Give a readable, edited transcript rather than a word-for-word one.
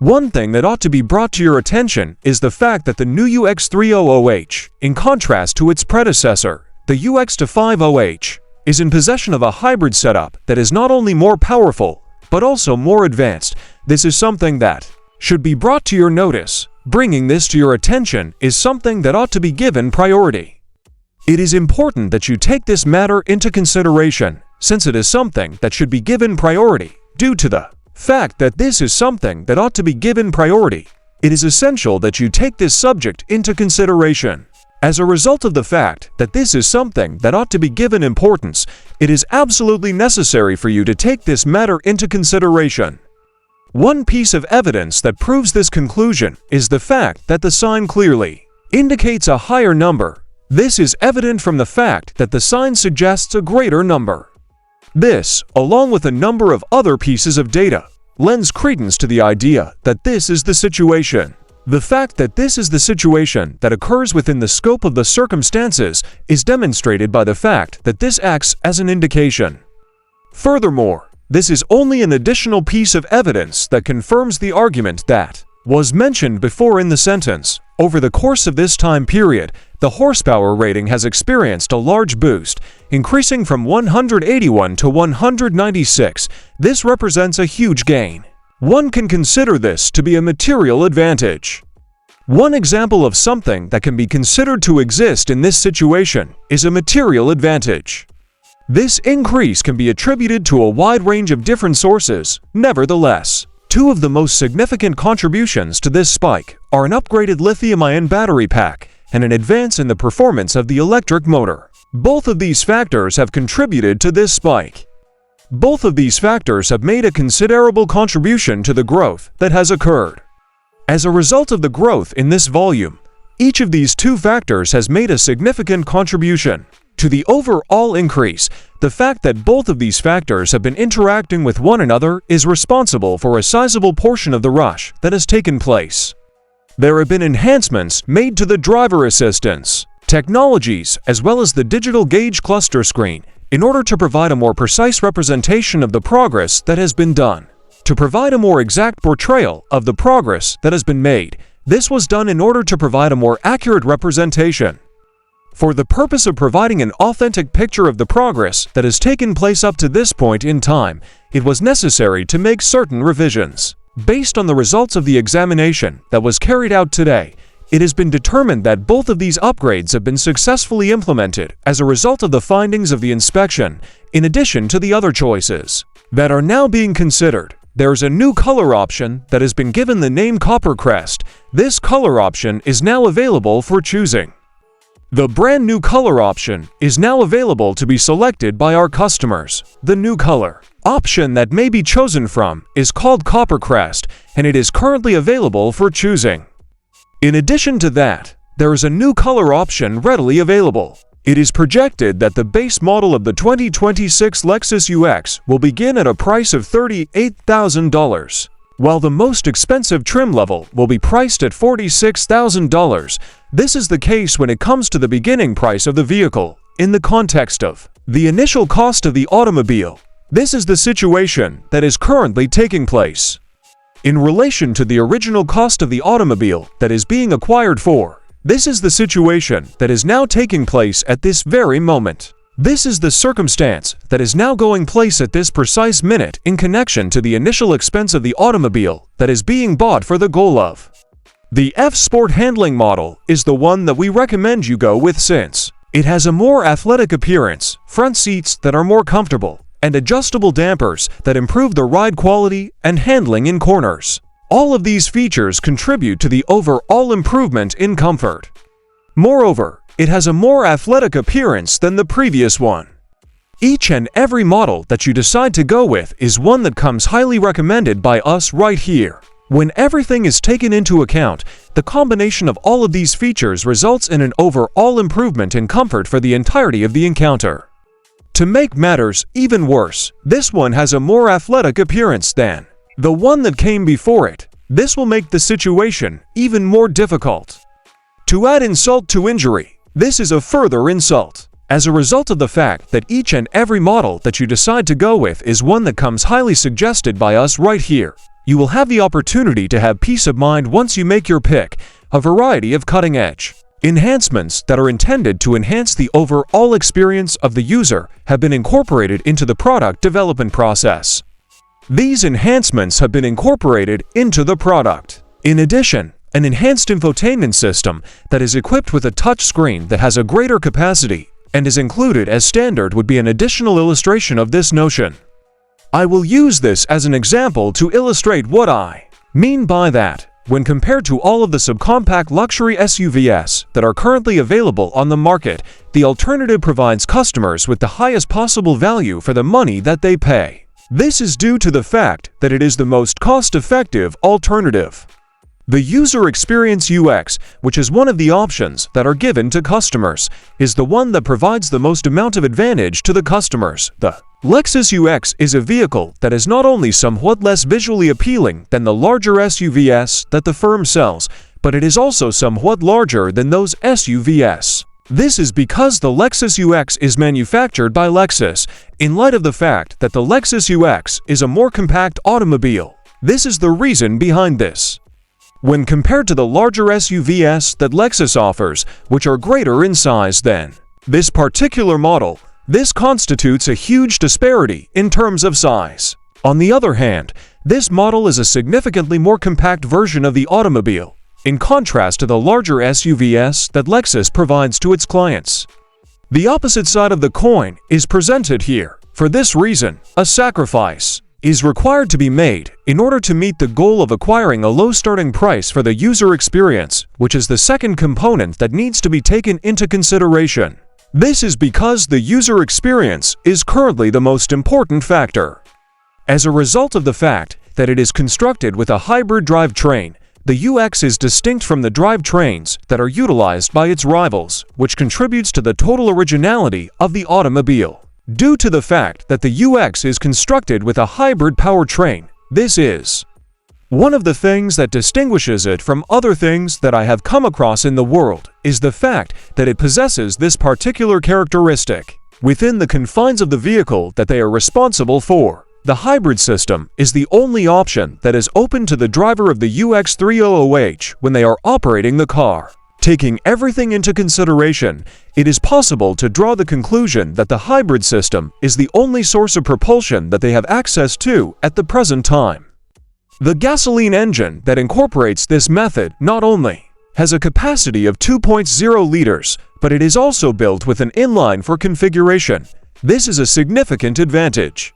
One thing that ought to be brought to your attention is the fact that the new UX300H, in contrast to its predecessor, the UX50H, is in possession of a hybrid setup that is not only more powerful, but also more advanced. This is something that should be brought to your notice. Bringing this to your attention is something that ought to be given priority. It is important that you take this matter into consideration, since it is something that should be given priority. Due to the fact that this is something that ought to be given priority, it is essential that you take this subject into consideration. As a result of the fact that this is something that ought to be given importance, it is absolutely necessary for you to take this matter into consideration. One piece of evidence that proves this conclusion is the fact that the sign clearly indicates a higher number. This is evident from the fact that the sign suggests a greater number. This, along with a number of other pieces of data, lends credence to the idea that this is the situation. The fact that this is the situation that occurs within the scope of the circumstances is demonstrated by the fact that this acts as an indication. Furthermore, this is only an additional piece of evidence that confirms the argument that was mentioned before in the sentence. Over the course of this time period, the horsepower rating has experienced a large boost, increasing from 181 to 196. This represents a huge gain. One can consider this to be a material advantage. One example of something that can be considered to exist in this situation is a material advantage. This increase can be attributed to a wide range of different sources. Nevertheless, two of the most significant contributions to this spike are an upgraded lithium-ion battery pack and an advance in the performance of the electric motor. Both of these factors have contributed to this spike. Both of these factors have made a considerable contribution to the growth that has occurred. As a result of the growth in this volume, each of these two factors has made a significant contribution to the overall increase. The fact that both of these factors have been interacting with one another is responsible for a sizable portion of the rush that has taken place. There have been enhancements made to the driver assistance technologies as well as the digital gauge cluster screen in order to provide a more precise representation of the progress that has been done. To provide a more exact portrayal of the progress that has been made, this was done in order to provide a more accurate representation. For the purpose of providing an authentic picture of the progress that has taken place up to this point in time, it was necessary to make certain revisions. Based on the results of the examination that was carried out today, it has been determined that both of these upgrades have been successfully implemented as a result of the findings of the inspection, in addition to the other choices that are now being considered. There is a new color option that has been given the name Copper Crest. This color option is now available for choosing. The brand new color option is now available to be selected by our customers. The new color option that may be chosen from is called Copper Crest, and it is currently available for choosing. In addition to that, there is a new color option readily available. It is projected that the base model of the 2026 Lexus UX will begin at a price of $38,000, while the most expensive trim level will be priced at $46,000. This is the case when it comes to the beginning price of the vehicle. In the context of the initial cost of the automobile, this is the situation that is currently taking place. In relation to the original cost of the automobile that is being acquired for, this is the situation that is now taking place at this very moment. This is the circumstance that is now going place at this precise minute in connection to the initial expense of the automobile that is being bought for the goal of. The F-Sport handling model is the one that we recommend you go with since it has a more athletic appearance, front seats that are more comfortable, and adjustable dampers that improve the ride quality and handling in corners. All of these features contribute to the overall improvement in comfort. Moreover, it has a more athletic appearance than the previous one. Each and every model that you decide to go with is one that comes highly recommended by us right here. When everything is taken into account, the combination of all of these features results in an overall improvement in comfort for the entirety of the encounter. To make matters even worse, this one has a more athletic appearance than the one that came before it. This will make the situation even more difficult. To add insult to injury, this is a further insult. As a result of the fact that each and every model that you decide to go with is one that comes highly suggested by us right here, you will have the opportunity to have peace of mind once you make your pick. A variety of cutting-edge enhancements that are intended to enhance the overall experience of the user have been incorporated into the product development process. These enhancements have been incorporated into the product. In addition, an enhanced infotainment system that is equipped with a touch screen that has a greater capacity and is included as standard would be an additional illustration of this notion. I will use this as an example to illustrate what I mean by that. When compared to all of the subcompact luxury SUVs that are currently available on the market, the alternative provides customers with the highest possible value for the money that they pay. This is due to the fact that it is the most cost-effective alternative. The user experience UX, which is one of the options that are given to customers, is the one that provides the most amount of advantage to the customers. The Lexus UX is a vehicle that is not only somewhat less visually appealing than the larger SUVs that the firm sells, but it is also somewhat larger than those SUVs. This is because the Lexus UX is manufactured by Lexus, in light of the fact that the Lexus UX is a more compact automobile. This is the reason behind this. When compared to the larger SUVs that Lexus offers, which are greater in size than this particular model, this constitutes a huge disparity in terms of size. On the other hand, this model is a significantly more compact version of the automobile, in contrast to the larger SUVs that Lexus provides to its clients. The opposite side of the coin is presented here. For this reason, a sacrifice is required to be made in order to meet the goal of acquiring a low starting price for the user experience, which is the second component that needs to be taken into consideration. This is because the user experience is currently the most important factor. As a result of the fact that it is constructed with a hybrid drivetrain, the UX is distinct from the drivetrains that are utilized by its rivals, which contributes to the total originality of the automobile. Due to the fact that the UX is constructed with a hybrid powertrain, this is one of the things that distinguishes it from other things that I have come across in the world is the fact that it possesses this particular characteristic. Within the confines of the vehicle that they are responsible for, the hybrid system is the only option that is open to the driver of the UX300H when they are operating the car. Taking everything into consideration, it is possible to draw the conclusion that the hybrid system is the only source of propulsion that they have access to at the present time. The gasoline engine that incorporates this method not only has a capacity of 2.0 liters, but it is also built with an inline-4 configuration. This is a significant advantage.